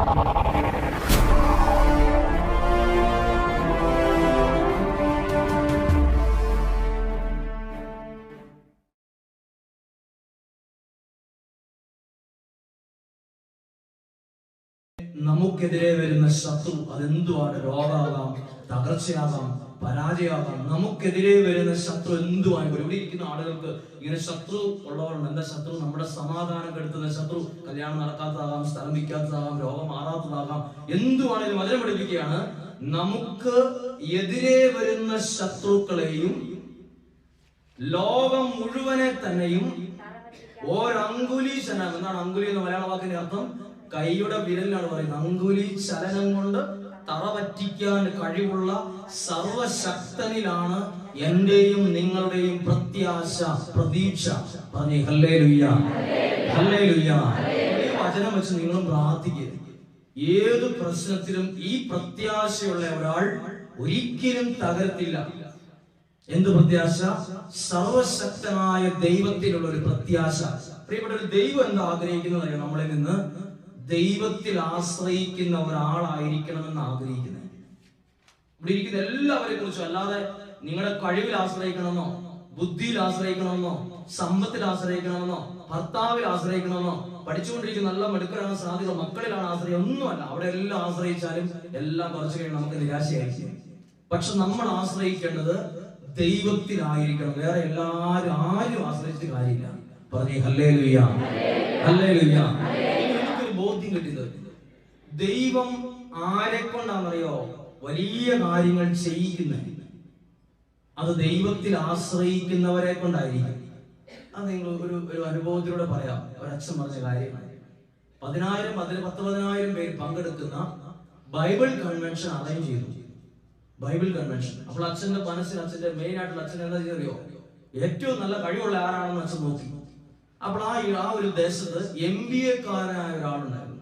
നമുക്കെതിരെ വരുന്ന ശത്രു അതെന്തുവാണ്? രോഗമാകാം, തകർച്ചയാകാം, പരാജയമാകാം. നമുക്കെതിരെ വരുന്ന ശത്രു എന്തുവാണ്? ഇവിടെ ഇരിക്കുന്ന ആളുകൾക്ക് ഇങ്ങനെ ശത്രു ഉള്ളവരുണ്ട്. എന്താ ശത്രു? നമ്മുടെ സമാധാനം കെടുത്തുന്ന ശത്രു. കല്യാണം നടക്കാത്തതാകാം, സ്ഥലം വിൽക്കാത്തതാകാം, രോഗം മാറാത്തതാകാം, എന്തുവാണെങ്കിലും വചനം പഠിപ്പിക്കുകയാണ്, നമുക്ക് എതിരെ വരുന്ന ശത്രുക്കളെയും ലോകം മുഴുവനെ തന്നെയും ഒരങ്കുലി ചലനം. എന്താണ് അങ്കുലി എന്ന മലയാള വാക്കിന്റെ അർത്ഥം? കൈയുടെ വിരലിലാണ് പറയുന്നത്. അങ്കുലി ചലനം കൊണ്ട് തറ പറ്റിക്കാൻ കഴിവുള്ള സർവശക്തനിലാണ് എന്റെയും നിങ്ങളുടെയും പ്രത്യാശ, പ്രതീക്ഷ. പറഞ്ഞേ ഹല്ലേലൂയ, ഹല്ലേലൂയ. ഈ വചനം വെച്ച് നിങ്ങളും പ്രാർത്ഥിക്കുക. ഏത് പ്രശ്നത്തിലും ഈ പ്രത്യാശയുള്ള ഒരാൾ ഒരിക്കലും തകരത്തില്ല. എന്ത് പ്രത്യാശ? സർവശക്തനായ ദൈവത്തിലുള്ള ഒരു പ്രത്യാശ. പ്രിയപ്പെട്ട ഒരു ദൈവം എന്താ ആഗ്രഹിക്കുന്നത്? നമ്മളിൽ നിന്ന് ദൈവത്തിൽ ആശ്രയിക്കുന്ന ഒരാളായിരിക്കണമെന്ന് ആഗ്രഹിക്കുന്നത്. ഇവിടെ ഇരിക്കുന്ന എല്ലാവരെ കുറിച്ചും. അല്ലാതെ നിങ്ങളുടെ കഴിവിൽ ആശ്രയിക്കണമെന്നോ, ബുദ്ധിയിൽ ആശ്രയിക്കണമെന്നോ, സമ്പത്തിൽ ആശ്രയിക്കണമെന്നോ, ഭർത്താവിൽ ആശ്രയിക്കണമെന്നോ, പഠിച്ചുകൊണ്ടിരിക്കുന്ന നല്ല മെടുക്കലാണ് സാധ്യത, മക്കളിലാണ് ആശ്രയം, ഒന്നുമല്ല. അവിടെ എല്ലാം ആശ്രയിച്ചാലും എല്ലാം കുറച്ച് കഴിയും നമുക്ക് നിരാശയായിരിക്കും. പക്ഷെ നമ്മൾ ആശ്രയിക്കേണ്ടത് ദൈവത്തിലായിരിക്കണം. വേറെ എല്ലാവരും ആരും ആശ്രയിച്ചിട്ട് കാര്യമില്ല. പറഞ്ഞേ ഹല്ലേലൂയ, ഹല്ലേലൂയ. എനിക്കൊരു ബോധ്യം കിട്ടിയത്, ദൈവം ആരെ കൊണ്ടാണെന്നറിയോ വലിയ കാര്യങ്ങൾ ചെയ്യിക്കുന്നത്? അത് ദൈവത്തിൽ ആശ്രയിക്കുന്നവരെ കൊണ്ടായിരിക്കും. അത് നിങ്ങൾ ഒരു അനുഭവത്തിലൂടെ പറയാം. ഒരച്ഛൻ പറഞ്ഞ കാര്യമാണ്. 10,000 പേര് പങ്കെടുക്കുന്ന ബൈബിൾ കൺവെൻഷൻ അറേഞ്ച് ചെയ്തു. Bible convention. അപ്പോൾ അച്ഛന്റെ മനസ്സിൽ, അച്ഛന്റെ മെയിൻ ആയിട്ടുള്ള അച്ഛൻ എന്താ ചെയ്തറിയോ? ഏറ്റവും നല്ല കഴിവുള്ള ആരാണെന്ന് അച്ഛൻ നോക്കി. അപ്പോൾ ആ ഒരു ദേശത്ത് MBA കാരനായ ഒരാളുണ്ടായിരുന്നു.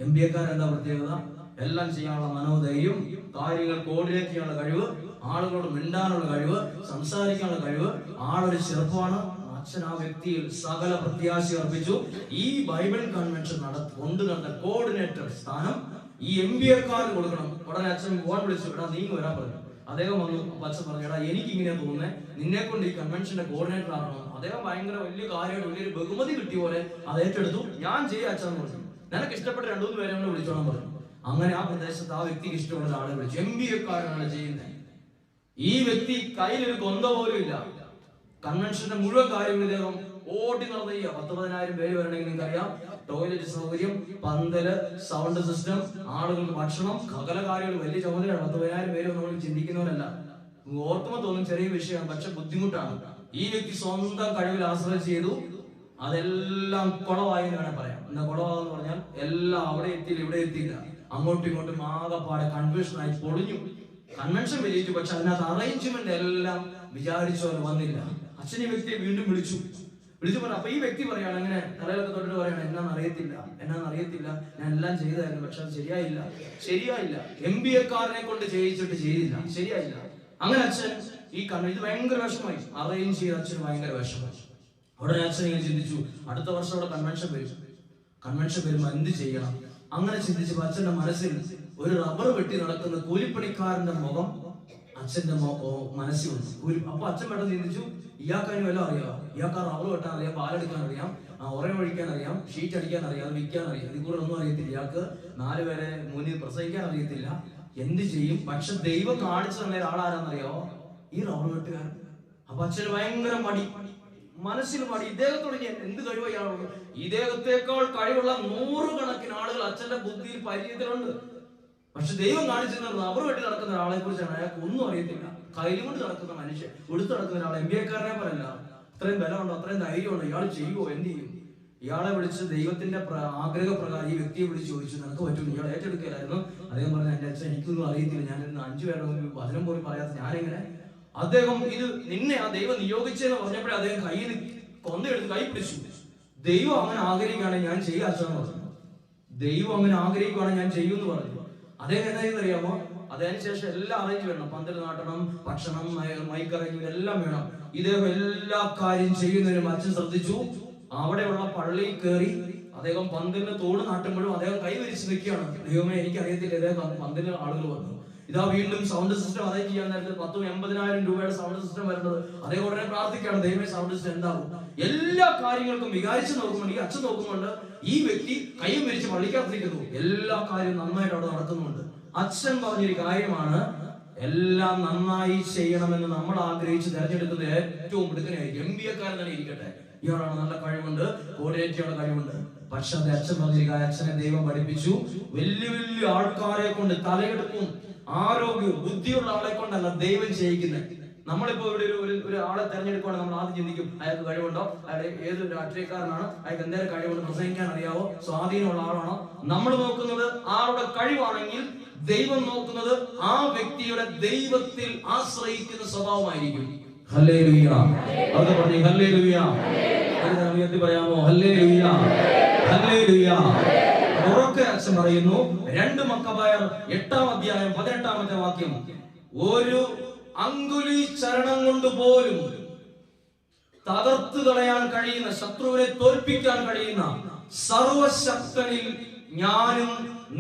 MBA കാരൻ എന്താ പ്രത്യേകത? എല്ലാം ചെയ്യാനുള്ള മനോധൈര്യം, കാര്യങ്ങൾ കോർഡിനേറ്റ് ചെയ്യാനുള്ള കഴിവ്, ആളുകളോട് മിണ്ടാനുള്ള കഴിവ്, സംസാരിക്കാനുള്ള കഴിവ്. ആളൊരു ചെറുപ്പമാണ്. അച്ഛൻ ആ വ്യക്തിയിൽ സകല പ്രത്യാശ അർപ്പിച്ചു. ഈ ബൈബിൾ കൺവെൻഷൻ കൊണ്ടുനടന്ന കോർഡിനേറ്റർ സ്ഥാനം ഈ MBA കാരന് കൊടുക്കണം. ഉടനെ അച്ഛൻ ഫോൺ വിളിച്ചു, എടാ നീ വരാൻ പറഞ്ഞു. അദ്ദേഹം വന്നു. അച്ഛൻ പറഞ്ഞു, എടാ എനിക്ക് ഇങ്ങനെ തോന്നുന്നത്, നിന്നെ കൊണ്ട് ഈ കൺവെൻഷന്റെ കോർഡിനേറ്റർ ആകണം. അദ്ദേഹം ഭയങ്കര വലിയ കാര്യമായിട്ട് വലിയൊരു ബഹുമതി കിട്ടിയ പോലെ അത് ഏറ്റെടുത്തു. ഞാൻ ചെയ്യാം അച്ഛൻ പറഞ്ഞു. നിനക്ക് ഇഷ്ടപ്പെട്ട 2-3 പേരെ കൊണ്ട് വിളിച്ചോളാൻ പറഞ്ഞു. അങ്ങനെ ആ പ്രദേശത്ത് ആ വ്യക്തിക്ക് ഇഷ്ടമുള്ള ഒരാളെ വിളിച്ചു. MBA കാരനാണ് ചെയ്യുന്നത്. ഈ വ്യക്തി കയ്യിലൊരു കൊന്ത പോലും ഇല്ല. കൺവെൻഷന്റെ മുഴുവൻ കാര്യങ്ങൾ ഇദ്ദേഹം ഓടി നടന്നു. 10,000 പേര് വരണമെങ്കിൽ നിങ്ങൾക്കറിയാം, ടോയ്ലറ്റ് സൗകര്യം, പന്തല്, സൗണ്ട് സിസ്റ്റം, ആളുകൾക്ക് ഭക്ഷണം, സകല കാര്യങ്ങൾ വലിയ ചുമതലയാണ്. 10,000 പേര് നമ്മൾ ചിന്തിക്കുന്നവരല്ല. ഓർക്കുമ്പോൾ തോന്നും ചെറിയ വിഷയമാണ്, പക്ഷെ ബുദ്ധിമുട്ടാണ്. ഈ വ്യക്തി സ്വന്തം കഴിവിൽ ആശ്രയം ചെയ്തു. അതെല്ലാം കുളവായി എന്ന് വേണം പറയാം. എന്താ കുളവാന്ന് പറഞ്ഞാൽ എല്ലാം അവിടെ എത്തിയില്ല, ഇവിടെ എത്തിയില്ല, അങ്ങോട്ടും ഇങ്ങോട്ടും ആകെപ്പാടെ കൺഫ്യൂഷനായി പൊളിഞ്ഞു. കൺവെൻഷൻ വിജയിച്ചു, പക്ഷെ അതിനകത്ത് അറേഞ്ച്മെന്റ് എല്ലാം വിചാരിച്ചോ വന്നില്ല. അച്ഛൻ ഈ വ്യക്തിയെ വീണ്ടും വിളിച്ചു പറഞ്ഞു. അപ്പൊ ഈ വ്യക്തി പറയാണ്, അങ്ങനെ തലയിലൊക്കെ തൊട്ടിട്ട് പറയാണ്, എന്നാന്ന് അറിയത്തില്ല, ഞാൻ എല്ലാം ചെയ്തായിരുന്നു, പക്ഷെ അത് ശരിയായില്ല. MBA കാരനെ കൊണ്ട് ചെയ്യിച്ചിട്ട് ചെയ്തില്ല, ശരിയായില്ല. അങ്ങനെ അച്ഛൻ ഈ ഇത് ഭയങ്കര വിഷമായി. അറേഞ്ച് ചെയ്ത അച്ഛന് ഭയങ്കര വിഷമായി. അവിടെ അച്ഛൻ ഇങ്ങനെ ചിന്തിച്ചു, അടുത്ത വർഷം അവിടെ കൺവെൻഷൻ വരുമ്പോ എന്ത് ചെയ്യണം? അങ്ങനെ ചിന്തിച്ചപ്പോ അച്ഛന്റെ മനസ്സിൽ ഒരു റബ്ബർ വെട്ടി നടക്കുന്ന കൂലിപ്പണിക്കാരന്റെ മുഖം അച്ഛന്റെ മനസ്സിൽ വന്നു. അപ്പൊ അച്ഛൻ പെട്ടെന്ന് ചിന്തിച്ചു, ഇയാൾക്കതിന് വല്ലതും അറിയാം? ഇയാൾക്ക് റബ്ബർ വെട്ടാൻ അറിയാം, പാലെടുക്കാൻ അറിയാം, ഉറയം ഒഴിക്കാൻ അറിയാം, ഷീറ്റ് അടിക്കാൻ അറിയാം, വിൽക്കാൻ അറിയാം. ഇതിൽ കൂടെ ഒന്നും അറിയത്തില്ല. ഇയാൾക്ക് 4 പേരെ മുന്നിൽ പ്രസവിക്കാൻ അറിയത്തില്ല. എന്ത് ചെയ്യും? പക്ഷെ ദൈവം കാണിച്ചു തന്ന ഒരാളാരാന്നറിയോ? ഈ റബ്ബർ വെട്ടുകാരൻ. അപ്പൊ അച്ഛന് ഭയങ്കര മടി, മനസ്സിൽ മടി. ഇദ്ദേഹത്തോട് എന്ത് കഴിവ് ഇയാളുള്ളൂ? ഇദ്ദേഹത്തെക്കാൾ കഴിവുള്ള 100 കണക്കിന് ആളുകൾ അച്ഛന്റെ ബുദ്ധിയിൽ പരിചയത്തിലുണ്ട്. പക്ഷെ ദൈവം കാണിച്ചിരുന്നത് റബ്ബർ വെട്ടി നടക്കുന്ന ഒരാളെ കുറിച്ചാണ്. അയാൾക്ക് ഒന്നും അറിയത്തില്ല. കയ്യിലുകൊണ്ട് നടക്കുന്ന മനുഷ്യൻ, എടുത്തു നടക്കുന്ന ഒരാൾ. MBA കാരനെ പറയല്ല. അത്രയും ബലമുണ്ടോ, അത്രയും ധൈര്യമുണ്ടോ? ഇയാൾ ചെയ്യുമോ? എന്ത് ചെയ്യും? ഇയാളെ വിളിച്ച് ദൈവത്തിന്റെ ആഗ്രഹപ്രകാരം ഈ വ്യക്തിയെ വിളിച്ച് ചോദിച്ചു, നിനക്ക് പറ്റും? ഇയാൾ ഏറ്റെടുക്കലായിരുന്നു. അദ്ദേഹം പറഞ്ഞു, എന്റെ അച്ഛൻ എനിക്കൊന്നും അറിയത്തില്ല, ഞാനിരുന്ന് 5 പേരുടെ മുമ്പിൽ വചനം പോലും പറയാത്ത ഞാനെങ്ങനെ? അദ്ദേഹം ഇത് നിന്നെ ആ ദൈവം നിയോഗിച്ചെന്ന് പറഞ്ഞപ്പോഴേ അദ്ദേഹം കയ്യിൽ കൊന്തയെടുത്ത് കൈ പിടിച്ചു. ദൈവം അങ്ങനെ ആഗ്രഹിക്കുകയാണെങ്കിൽ ഞാൻ ചെയ്യാച്ചാന്ന് പറഞ്ഞു. ദൈവം അങ്ങനെ ആഗ്രഹിക്കുകയാണെങ്കിൽ ഞാൻ ചെയ്യുമെന്ന് പറഞ്ഞു. അദ്ദേഹം എന്താ ചെയ്യുന്നറിയാമോ? അതിനുശേഷം എല്ലാം അറേഞ്ച് വേണം. പന്തൽ നാട്ടണം, ഭക്ഷണം, മൈക്ക് അറേഞ്ച് എല്ലാം വേണം. ഇദ്ദേഹം എല്ലാ കാര്യം ചെയ്യുന്നതിനും അച്ഛൻ ശ്രദ്ധിച്ചു. അവിടെയുള്ള പള്ളിയിൽ കയറി അദ്ദേഹം പന്തിന് തോട് നാട്ടുമ്പോഴും അദ്ദേഹം കൈവരിച്ച് നിൽക്കുകയാണ്. ദൈവമേ, എനിക്കറിയത്തില്ല, ഇദ്ദേഹം പന്തിന് ആളുകൾ വന്നു. ഇതാ വീണ്ടും സൗണ്ട് സിസ്റ്റം അറേഞ്ച് ചെയ്യാൻ നേരത്തെ 10-80,000 രൂപയുടെ സൗണ്ട് സിസ്റ്റം വരുന്നത്. അദ്ദേഹം ഉടനെ പ്രാർത്ഥിക്കുകയാണ്, ദൈവമേ സൗണ്ട് സിസ്റ്റം എന്താകും. എല്ലാ കാര്യങ്ങൾക്കും വികാരിച്ച് നോക്കുന്നുണ്ട്. ഈ അച്ഛൻ നോക്കുന്നുണ്ട്, ഈ വ്യക്തി കൈയും വിരിച്ച് പള്ളിക്കകത്തിരിക്കുന്നു. എല്ലാ കാര്യവും നന്നായിട്ട് അവിടെ നടക്കുന്നുണ്ട്. അച്ഛൻ പറഞ്ഞൊരു കാര്യമാണ്, എല്ലാം നന്നായി ചെയ്യണമെന്ന് നമ്മൾ ആഗ്രഹിച്ച് തിരഞ്ഞെടുക്കുന്നത് ഏറ്റവും മിടുക്കനായിരിക്കും. MBA-കാരൻ തന്നെ ഇരിക്കട്ടെ, ഇയാളാണ് നല്ല കഴിവുണ്ട്, കോർഡിനേറ്റ് ചെയ്യാനുള്ള കഴിവുണ്ട്. പക്ഷെ അത് അച്ഛൻ പറഞ്ഞിരിക്കുക, അച്ഛനെ ദൈവം പഠിപ്പിച്ചു വലിയ വലിയ ആൾക്കാരെ കൊണ്ട് തലയെടുപ്പും ആരോഗ്യവും ബുദ്ധിയുള്ള ആളെ കൊണ്ടല്ല ദൈവം ചെയ്യിക്കുന്നത്. നമ്മളിപ്പോ ഇവിടെ ഒരു ആളെ തെരഞ്ഞെടുക്കുകയാണ്, നമ്മൾ ആദ്യം ചിന്തിക്കും അയാൾക്ക് കഴിവുണ്ടോ, അയാൾ ഏതൊരു രാഷ്ട്രീയക്കാരനാണ്, അയാൾക്ക് എന്തെങ്കിലും കഴിവുണ്ട്, പ്രസംഗിക്കാൻ അറിയാവോ, സ്വാധീനമുള്ള ആളാണോ. നമ്മൾ നോക്കുന്നത് ആളുടെ കഴിവാണെങ്കിൽ ദൈവം നോക്കുന്നത് ആ വ്യക്തിയുടെ ദൈവത്തിൽ ആശ്രയിക്കുന്ന സ്വഭാവമായിരിക്കും. ഹല്ലേലൂയ. അത് പറഞ്ഞു ഹല്ലേലൂയ. പറയാമോ ഹല്ലേലൂയ, ഹല്ലേലൂയ. ഉറക്കെ അച്ഛൻ പറയുന്നു. 2 മക്കബയർ 8-ാം അധ്യായം 18-ാമത്തെ വാക്യം, ഒരു അങ്കുലി ചരണം കൊണ്ട് പോലും തകർത്തു കളയാൻ കഴിയുന്ന, ശത്രുവിനെ തോൽപ്പിക്കാൻ കഴിയുന്ന സർവശക്തനിൽ ഞാനും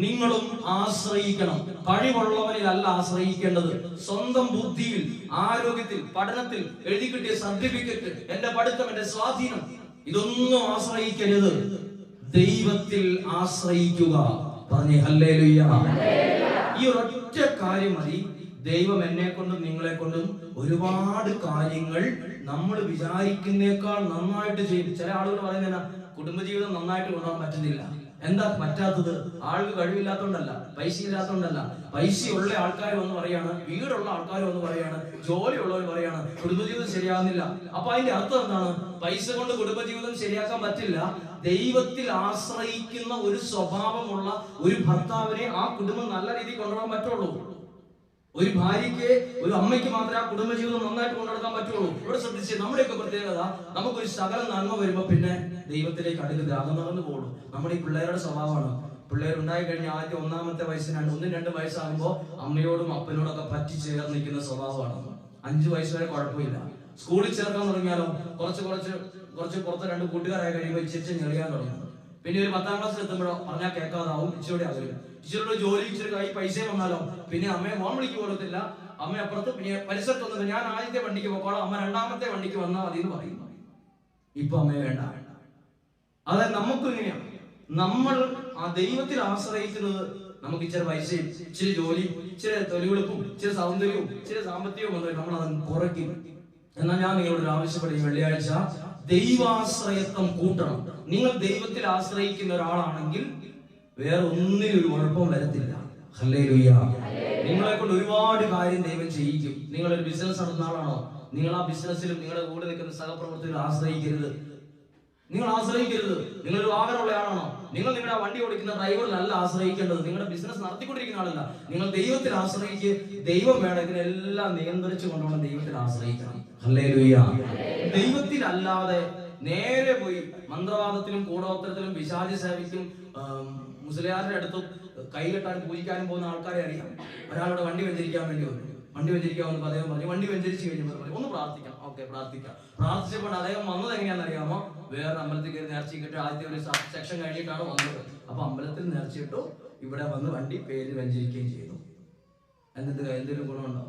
നിങ്ങളും ആശ്രയിക്കണം. കഴിവുള്ളവനിലല്ല ആശ്രയിക്കേണ്ടത്. സ്വന്തം ബുദ്ധിയിൽ, ആരോഗ്യത്തിൽ, പഠനത്തിൽ, എഴുതി കിട്ടിയ സർട്ടിഫിക്കറ്റ്, എന്റെ പഠിത്തം, എന്റെ സ്വാധീനം, ഇതൊന്നും ആശ്രയിക്കരുത്. ദൈവത്തിൽ ആശ്രയിക്കുക. പറഞ്ഞേ ഹല്ലേലൂയ. ഈ ഒരൊറ്റ കാര്യം മതി. ദൈവം എന്നെ കൊണ്ടും നിങ്ങളെ കൊണ്ടും ഒരുപാട് കാര്യങ്ങൾ നമ്മൾ വിചാരിക്കുന്നേക്കാൾ നന്നായിട്ട് ചെയ്യും. ചില ആളുകൾ പറയുന്ന കുടുംബജീവിതം നന്നായിട്ട് കൊണ്ടുപോകാൻ പറ്റുന്നില്ല. എന്താ പറ്റാത്തത്? ആൾക്ക് കഴിവില്ലാത്തോണ്ടല്ല, പൈസ ഇല്ലാത്തോണ്ടല്ല. പൈസയുള്ള ആൾക്കാർ വന്ന് പറയാണ്, വീടുള്ള ആൾക്കാർ വന്ന് പറയാണ്, ജോലിയുള്ളവർ പറയാണ് കുടുംബജീവിതം ശരിയാകുന്നില്ല. അപ്പൊ അതിന്റെ അർത്ഥം എന്താണ്? പൈസ കൊണ്ട് കുടുംബജീവിതം ശരിയാക്കാൻ പറ്റില്ല. ദൈവത്തിൽ ആശ്രയിക്കുന്ന ഒരു സ്വഭാവമുള്ള ഒരു ഭർത്താവിനെ ആ കുടുംബം നല്ല രീതിയിൽ കൊണ്ടുപോകാൻ പറ്റുള്ളൂ. ഒരു ഭാര്യയ്ക്ക്, ഒരു അമ്മയ്ക്ക് മാത്രമേ ആ കുടുംബജീവിതം നന്നായിട്ട് കൊണ്ടുനടക്കാൻ പറ്റുള്ളൂ. ഇവിടെ ശ്രദ്ധിച്ച്, നമ്മുടെയൊക്കെ പ്രത്യേകത, നമുക്കൊരു ശകല നന്മ വരുമ്പോ പിന്നെ ദൈവത്തിലേക്ക് അടുക്കരുത്, അകന്നു പോകുള്ളൂ. നമ്മുടെ ഈ പിള്ളേരുടെ സ്വഭാവമാണ്. പിള്ളേരുണ്ടായി കഴിഞ്ഞ ആദ്യം 1-ാമത്തെ വയസ്സിന് 1-2 വയസ്സാകുമ്പോ അമ്മയോടും അപ്പനോടൊക്കെ പറ്റി ചേർന്ന് നിൽക്കുന്ന സ്വഭാവമാണ്. 5 വയസ്സ് വരെ കുഴപ്പമില്ല. സ്കൂളിൽ ചേർക്കാൻ തുടങ്ങിയാലോ കുറച്ച് പുറത്ത് 2 കൂട്ടുകാരായി കഴിയുമ്പോൾ ഇച്ചിരി ഞെളിയാൻ തുടങ്ങും. പിന്നെ ഒരു 10-ാം ക്ലാസ്സിൽ എത്തുമ്പോഴോ പറഞ്ഞാൽ കേൾക്കാതാവും, ഇച്ചിരി അകലും. ഇച്ചിരി ജോലി, ഇച്ചിരി കൈ പൈസ വന്നാലോ പിന്നെ അമ്മയെ ഫോൺ വിളിക്ക് കൊടുത്തില്ല. അമ്മ അപ്പുറത്ത് പിന്നെ പരിസരത്തൊന്നും, ഞാൻ ആദ്യത്തെ വണ്ടിക്ക് പോക്കോളാം, അമ്മ 2-ാമത്തെ വണ്ടിക്ക് വന്നാൽ മതി എന്ന് പറയും. ഇപ്പൊ അമ്മയെ വേണ്ട. അതായത് നമുക്കും ഇങ്ങനെയാണ്. നമ്മൾ ആ ദൈവത്തിൽ ആശ്രയിക്കുന്നത്, നമുക്ക് ഇച്ചിരി പൈസയും, ഇച്ചിരി ജോലിയും, ഇച്ചിരി തൊലിവെളുപ്പും, ഇച്ചിരി സൗന്ദര്യവും, ഇച്ചിരി സാമ്പത്തികവും വന്നു നമ്മൾ അത് കുറയ്ക്കും. എന്നാൽ ഞാൻ നിങ്ങളോട് ആവശ്യപ്പെടും, വെള്ളിയാഴ്ച ദൈവാശ്രയത്വം കൂട്ടണം. നിങ്ങൾ ദൈവത്തിൽ ആശ്രയിക്കുന്ന ഒരാളാണെങ്കിൽ വേറെ ഒന്നിനും ഒരു കുഴപ്പവും വരത്തില്ല. ഹല്ലേലൂയ. നിങ്ങളെ കൊണ്ട് ഒരുപാട് കാര്യം ദൈവം ചെയ്യിക്കും. നിങ്ങളൊരു ബിസിനസ് നടത്തുന്ന ആളാണോ, നിങ്ങൾ ആ ബിസിനസ്സിലും നിങ്ങളുടെ കൂടെ നിൽക്കുന്ന സഹപ്രവർത്തകർ ആശ്രയിക്കരുത്. നിങ്ങൾ ആശ്രയിക്കരുത്. നിങ്ങളൊരു വാഹനമുള്ള ആളാണോ, നിങ്ങൾ നിങ്ങളുടെ വണ്ടി ഓടിക്കുന്ന ഡ്രൈവറിലല്ല ആശ്രയിക്കേണ്ടത്. നിങ്ങളുടെ ബിസിനസ് നടത്തിക്കൊണ്ടിരിക്കുന്ന ആളല്ല. നിങ്ങൾ ദൈവത്തിൽ ആശ്രയിക്ക്. ദൈവം വേണം ഇതിനെല്ലാം നിയന്ത്രിച്ചു കൊണ്ടുപോകണം. ദൈവത്തിൽ ആശ്രയിക്കണം. ഹല്ലേലൂയ. ദൈവത്തിലല്ലാതെ നേരെ പോയി മന്ത്രവാദത്തിലും കൂടോത്രത്തിലും പിശാചി സേവയ്ക്കും മുസ്ലിയാരുടെ അടുത്തും കൈകെട്ടാനും പൂജിക്കാനും പോകുന്ന ആൾക്കാരെ അറിയാം. ഒരാളുടെ വണ്ടി വെഞ്ചരിക്കാൻ വേണ്ടി വന്നു. വണ്ടി വെഞ്ചരിക്കാമെന്ന് അദ്ദേഹം പറഞ്ഞു. വണ്ടി വെഞ്ചരിച്ച് കഴിഞ്ഞപ്പോൾ പറഞ്ഞു ഒന്ന് പ്രാർത്ഥിക്കാം. ഓക്കെ, പ്രാർത്ഥിക്കാം. പ്രാർത്ഥിച്ചപ്പോൾ അദ്ദേഹം വന്നത് എങ്ങനെയാണെന്ന് അറിയാമോ? വേറെ അമ്പലത്തിൽ കയറി നേർച്ചയിട്ടിട്ട് ആദ്യത്തെ ഒരു സെക്ഷൻ കഴിഞ്ഞിട്ടാണ് വന്നത്. അപ്പൊ അമ്പലത്തിൽ നേർച്ചയിട്ടു, ഇവിടെ വന്ന് വണ്ടി പേര് വെഞ്ചരിക്കുകയും ചെയ്തു. എന്നിട്ട് എന്തെങ്കിലും ഗുണമുണ്ടോ?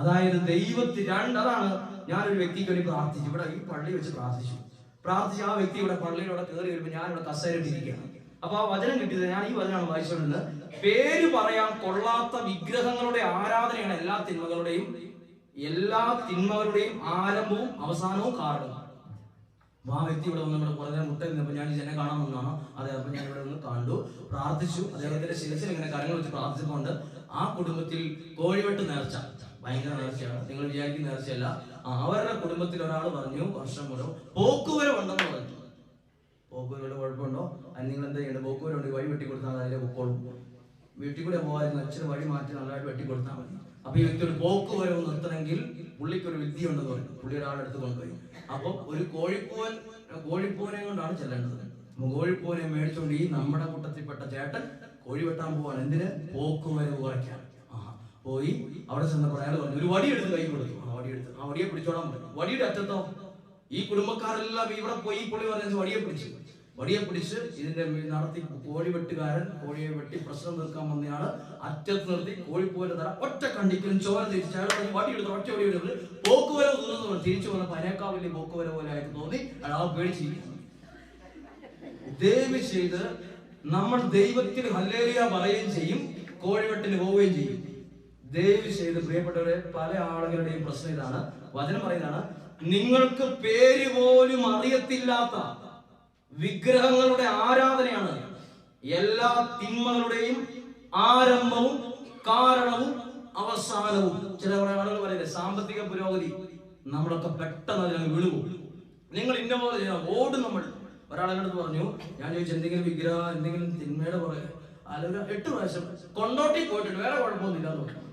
അതായത് ദൈവത്തിൽ അതാണ് ഞാനൊരു വ്യക്തിക്ക് വേണ്ടി പ്രാർത്ഥിച്ചു. ഇവിടെ ഈ പള്ളി വെച്ച് പ്രാർത്ഥിച്ചു ആ വ്യക്തി ഇവിടെ പള്ളിയിലൂടെ കയറി വരുമ്പോൾ ഞാനിവിടെ കസേരയിട്ടിരിക്കുകയാണ്. അപ്പൊ ആ വചനം കിട്ടിയത്, ഞാൻ ഈ വചനമാണ് വായിച്ചുകൊണ്ടിരുന്നത്. പേര് പറയാൻ കൊള്ളാത്ത വിഗ്രഹങ്ങളുടെ ആരാധനയാണ് എല്ലാ തിന്മകളുടെയും ആരംഭവും അവസാനവും കാരണം. അപ്പൊ ആ വ്യക്തി ഇവിടെ വന്ന് കുറേ മുട്ട നിന്നപ്പോൾ ഞാൻ ജനം കാണാൻ വന്നാണ്. അതെ, അപ്പൊ ഞാൻ ഇവിടെ നിന്ന് കണ്ടു, പ്രാർത്ഥിച്ചു. അദ്ദേഹത്തിന്റെ ശിരസിൽ ഇങ്ങനെ കരങ്ങൾ വെച്ച് പ്രാർത്ഥിച്ചുകൊണ്ട് ആ കുടുംബത്തിൽ കോഴിവെട്ട് നേർച്ച, ഭയങ്കര നേർച്ചയാണ്, നിങ്ങൾ വിചാരിക്കുന്ന നേർച്ചയല്ല. അവരുടെ കുടുംബത്തിൽ ഒരാൾ പറഞ്ഞു, വർഷം മുഴുവൻ പോക്കുവരവ് ഉണ്ടെന്ന് പറഞ്ഞു. പോക്കുവരവിടെ കുഴപ്പമുണ്ടോ? അതിന് നിങ്ങൾ എന്താ ചെയ്യേണ്ടത്? പോക്കുവരുണ്ട്, വഴി വെട്ടി കൊടുത്താൽ അതിലെ പൊക്കോളും. വീട്ടിൽ കൂടെ പോകാതിരുന്ന അച്ഛന് വഴി മാറ്റി നല്ലതായിട്ട് വെട്ടി കൊടുത്താൽ മതി. അപ്പൊ ഈ വ്യക്തി ഒരു പോക്കുവരവ് നിർത്തണമെങ്കിൽ പുള്ളിക്കൊരു വിദ്യ ഉണ്ടെന്ന് പറഞ്ഞു. പുള്ളി ഒരാളെടുത്ത് കൊണ്ടുപോയി. അപ്പൊ ഒരു കോഴിപ്പൂനെ കൊണ്ടാണ് ചെല്ലേണ്ടത്. അപ്പൊ കോഴിപ്പൂനെ മേടിച്ചോണ്ട് ഈ നമ്മുടെ കൂട്ടത്തിൽപ്പെട്ട ചേട്ടൻ കോഴി വെട്ടാൻ പോവാണ്. എന്തിന്? പോക്കുവരവ് കുറയ്ക്കാൻ. പോയി അവിടെ ചെന്നപ്പോൾ അയാൾ പറഞ്ഞു, ഒരു വടിയെടുത്ത് കൈ കൊടുത്തു. ആ വടിയെ പിടിച്ചോളാൻ പറഞ്ഞു. വടിയുടെ അറ്റത്തോ ഈ കുടുംബക്കാരെല്ലാം ഇവിടെ പോയി, പുള്ളി പറഞ്ഞ വടിയെ പിടിച്ചു. വടിയെ പിടിച്ച് ഇതിന്റെ നടത്തി കോഴി വെട്ടുകാരൻ കോഴിയെ വെട്ടി പ്രശ്നം തീർക്കാൻ വന്നയാള് അറ്റത്ത് നിർത്തി കോഴിപ്പോരെ തറ ഒറ്റ കണ്ടിക്കലും ചോര തിരിച്ച് അയാൾ വടി എടുത്ത് ഒറ്റ വടി എടുത്ത് പോക്കുവരവ് തീർന്നു തിരിച്ചു വന്നപ്പോൾ അതിനേക്കാൾ വലിയ പോക്കുവര പോലെ ആയിട്ട് തോന്നി അയാൾ പേടിച്ചിരിക്കുന്നു. ദയവ് ചെയ്ത് നമ്മൾ ദൈവത്തിന് ഹല്ലേലൂയ പറയുകയും ചെയ്യും, കോഴിവെട്ടിന് പോവുകയും ചെയ്യും. ദയവ് ചെയ്ത് പ്രിയപ്പെട്ടവരെ, പല ആളുകളുടെയും പ്രശ്നം ഇതാണ്. വചനം പറയുന്നതാണ്, നിങ്ങൾക്ക് പേര് പോലും അറിയത്തില്ലാത്ത വിഗ്രഹങ്ങളുടെ ആരാധനയാണ് എല്ലാ തിന്മകളുടെയും ആരംഭവും കാരണവും അവസാനവും. ചില ആളുകൾ പറയുന്നത് സാമ്പത്തിക പുരോഗതി, നമ്മളൊക്കെ പെട്ടെന്ന് അതിനങ്ങ് വീഴുപോകും. നിങ്ങൾ ഇന്ന പോലെ ചെയ്യണം ഓടും. നമ്മൾ ഒരാളെടുത്ത് പറഞ്ഞു, ഞാൻ ചോദിച്ചു എന്തെങ്കിലും വിഗ്രഹം എന്തെങ്കിലും തിന്മയുടെ പുറകെ അല്ല 8 പ്രാവശ്യം കൊണ്ടോട്ടി പോയിട്ടുണ്ട്, വേറെ കുഴപ്പമൊന്നുമില്ല എന്ന് പറഞ്ഞു.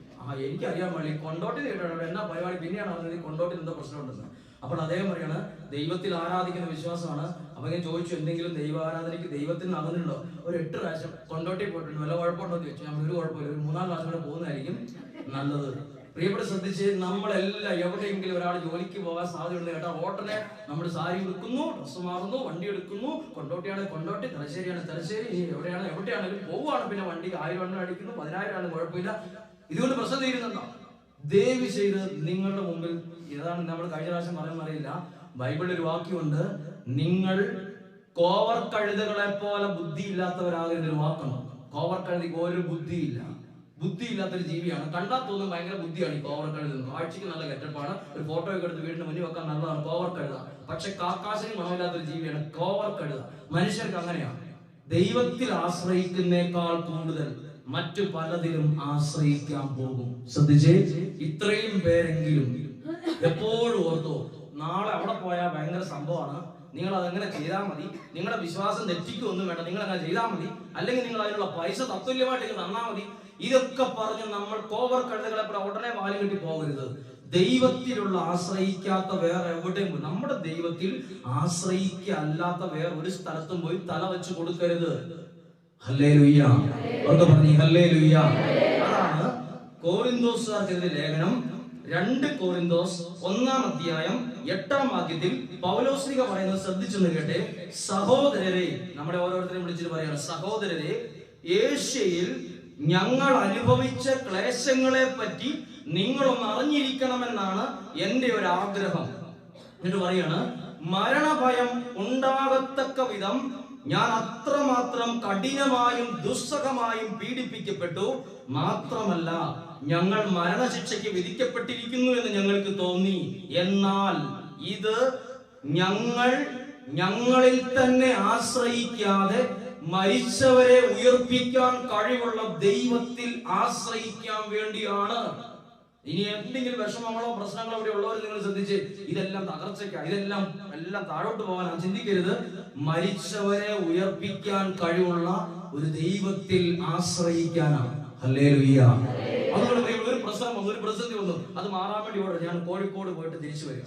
എനിക്കറിയാൻ വേണ്ടി കൊണ്ടോട്ടി കേട്ടോ എന്നാ പരിപാടി, പിന്നെയാണ് അറിഞ്ഞത് കൊണ്ടോട്ടി എന്തോ പ്രശ്നമുണ്ടെന്ന്. അപ്പോൾ അദ്ദേഹം പറയാണ് ദൈവത്തിൽ ആരാധിക്കുന്ന വിശ്വാസമാണ്. അപ്പൊ ഞാൻ ചോദിച്ചു എന്തെങ്കിലും ദൈവാരാധനയ്ക്ക് ദൈവത്തിന് അകന്നുണ്ടോ? ഒരു 8 പ്രാവശ്യം കൊണ്ടോട്ടി പോയിട്ടുണ്ട്, വല്ല കുഴപ്പമുണ്ടോ എന്ന് ചോദിച്ചു. ഞാൻ ഒരു കുഴപ്പമില്ല, ഒരു 3-4 പ്രാവശ്യം കൂടെ പോകുന്നതായിരിക്കും നല്ലത്. പ്രിയപ്പെട്ട ശ്രദ്ധിച്ച്, നമ്മളെല്ലാം എവിടെയെങ്കിലും ഒരാൾ ജോലിക്ക് പോകാൻ സാധ്യതയുണ്ട് കേട്ടോ. ഓട്ടനെ നമ്മൾ സാരി എടുക്കുന്നു, ഡ്രസ്സ് മാറുന്നു, വണ്ടി എടുക്കുന്നു, കൊണ്ടോട്ടിയാണ് കൊണ്ടോട്ടി, തലശ്ശേരിയാണ് തലശ്ശേരി, എവിടെയാണെങ്കിലും പോവുകയാണ്. പിന്നെ വണ്ടിക്ക് 1000 അടിക്കുന്നു, 10,000 ആണ്, കുഴപ്പമില്ല. ഇതുകൊണ്ട് പ്രശ്നം തീരുന്നുണ്ടോ? ദയവ് ചെയ്ത് നിങ്ങളുടെ മുമ്പിൽ ഏതാണ് നമ്മൾ കഴിഞ്ഞ പ്രാവശ്യം പറയുന്ന അറിയില്ല, ബൈബിളിൽ ഒരു വാക്യമുണ്ട്, നിങ്ങൾ കോവർ കഴുതകളെ പോലെ ബുദ്ധിയില്ലാത്തവരാകുന്ന ഒരു വാക്കാണ്. കോവർ കഴുതിക്ക് ഒരു ബുദ്ധിയില്ല, ബുദ്ധിയില്ലാത്തൊരു ജീവിയാണ്. കണ്ടാൽ തോന്നും ഭയങ്കര ബുദ്ധിയാണ് ഈ കോവർ കഴുത. കാഴ്ചക്ക് നല്ല കെറ്റപ്പാണ്, ഒരു ഫോട്ടോ ഒക്കെ എടുത്ത് വീടിന് മുന്നിൽ വെക്കാൻ നല്ലതാണ് കോവർ കഴുത. പക്ഷെ കാക്കാശിന് ഗുണമില്ലാത്തൊരു ജീവിയാണ് കോവർ കഴുത. മനുഷ്യർക്ക് അങ്ങനെയാണ്, ദൈവത്തിൽ ആശ്രയിക്കുന്നേക്കാൾ കൂടുതൽ മറ്റു പലതിലും ആശ്രയിക്കാൻ പോകും. ശ്രദ്ധിച്ചേ, ഇത്രയും പേരെങ്കിലും എപ്പോഴും ഓർത്തോ, നാളെ അവിടെ പോയാൽ ഭയങ്കര സംഭവമാണ്, നിങ്ങൾ അതെങ്ങനെ ചെയ്താൽ മതി, നിങ്ങളുടെ വിശ്വാസം തെറ്റിക്കൊന്നും വേണ്ട, നിങ്ങൾ അങ്ങനെ ചെയ്താൽ മതി, അല്ലെങ്കിൽ നിങ്ങൾ അതിനുള്ള പൈസ തത്തുല്യമായിട്ട് തന്നാൽ മതി. ഇതൊക്കെ പറഞ്ഞ് നമ്മൾ കോവർ കഴുതകളെ ഉടനെ വാലി കെട്ടി പോകരുത്. ദൈവത്തിലുള്ള ആശ്രയിക്കാത്ത വേറെ എവിടെയും പോയി, നമ്മുടെ ദൈവത്തിൽ ആശ്രയിക്കല്ലാത്ത വേറെ ഒരു സ്ഥലത്തും പോയി തല വെച്ച് കൊടുക്കരുത്. ഹല്ലേലൂയ, അവർക്ക് പറഞ്ഞു ഹല്ലേലൂയ. അതാണ് കോരിന്തോസുകാർക്കെതിരെ ലേഖനം 2 കോരിന്തോസ് 1-ാം അധ്യായം 8-ാം വാക്യത്തിൽ പൗലോസ്ലീഹ പറയുന്നത് ശ്രദ്ധിച്ചെന്ന് കേട്ടെ. സഹോദരരെ, നമ്മുടെ ഓരോരുത്തരെയും വിളിച്ചിട്ട് പറയാണ്, സഹോദരരെ, ഏഷ്യയിൽ ഞങ്ങൾ അനുഭവിച്ച ക്ലേശങ്ങളെ പറ്റി നിങ്ങളൊന്ന് അറിഞ്ഞിരിക്കണമെന്നാണ് എന്റെ ഒരു ആഗ്രഹം. എന്നിട്ട് പറയാണ്, മരണഭയം ഉണ്ടാകത്തക്ക വിധം ഞാൻ അത്രമാത്രം കഠിനമായും ദുസ്സഹമായും പീഡിപ്പിക്കപ്പെട്ടു. മാത്രമല്ല, ഞങ്ങൾ മരണശിക്ഷയ്ക്ക് വിധിക്കപ്പെട്ടിരിക്കുന്നു എന്ന് ഞങ്ങൾക്ക് തോന്നി. എന്നാൽ ഇത് ഞങ്ങളിൽ തന്നെ ആശ്രയിക്കാതെ മരിച്ചവരെ ഉയർപ്പിക്കാൻ കഴിവുള്ള ദൈവത്തിൽ ആശ്രയിക്കാൻ വേണ്ടിയാണ്. ഇനി എന്തെങ്കിലും വിഷമങ്ങളോ പ്രശ്നങ്ങളോ ഇവിടെ ഉള്ളവർ നിങ്ങൾ ശ്രദ്ധിച്ച്, ഇതെല്ലാം തകർച്ചയ്ക്കാണ്, എല്ലാം താഴോട്ട് പോകാനാണ് ചിന്തിക്കരുത്. മരിച്ചവരെ ഉയർപ്പിക്കാൻ കഴിവുള്ള ഒരു ദൈവത്തിൽ ആശ്രയിക്കാനാണ്. ഹല്ലേലൂയ. അതുകൊണ്ട് ഒരു പ്രതിസന്ധി വന്നു, അത് മാറാൻ വേണ്ടി ഞാൻ കോഴിക്കോട് പോയിട്ട് തിരിച്ചു വരിക.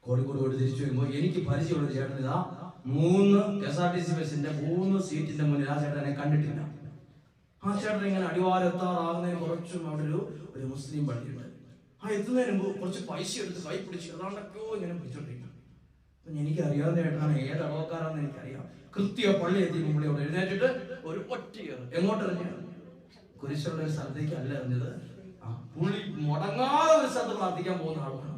കോഴിക്കോട് പോയിട്ട് തിരിച്ചു വരുമ്പോൾ എനിക്ക് പരിചയമുള്ള ചേട്ടൻ ഇതാ 3 KSRTC ബസിന്റെ 3 സീറ്റിന്റെ മുന്നിൽ ആ ചേട്ടനെ കണ്ടിട്ടില്ല. ആ ചേട്ടൻ ഇങ്ങനെ അടിവാരെത്താറാകുന്നതിന് കുറച്ചും അവിടെ ഒരു മുസ്ലിം പള്ളിയുണ്ട്. എത്തുന്നതിന് മുമ്പ് കുറച്ച് പൈസ എടുത്ത് കൈ പിടിച്ച് അതാണ്ടൊക്കെയോ ഇങ്ങനെ പിടിച്ചോണ്ടിരിക്കണം. അപ്പൊ എനിക്കറിയാവുന്ന ചേട്ടനാണ്, ഏത് അടവക്കാരാണെന്ന് എനിക്കറിയാം. കൃത്യ പള്ളി എത്തി മുമ്പിൽ അവിടെ എഴുന്നേറ്റിട്ട് ഒരു ഒറ്റ എങ്ങോട്ട് എറിഞ്ഞാണ്? കുരിശുള്ള ഒരു സ്ഥലത്തേക്ക് അല്ല എറിഞ്ഞത്. പുള്ളി മുടങ്ങാതെ ഒരു സ്ഥലത്ത് പ്രാർത്ഥിക്കാൻ പോകുന്ന ആളാണ്.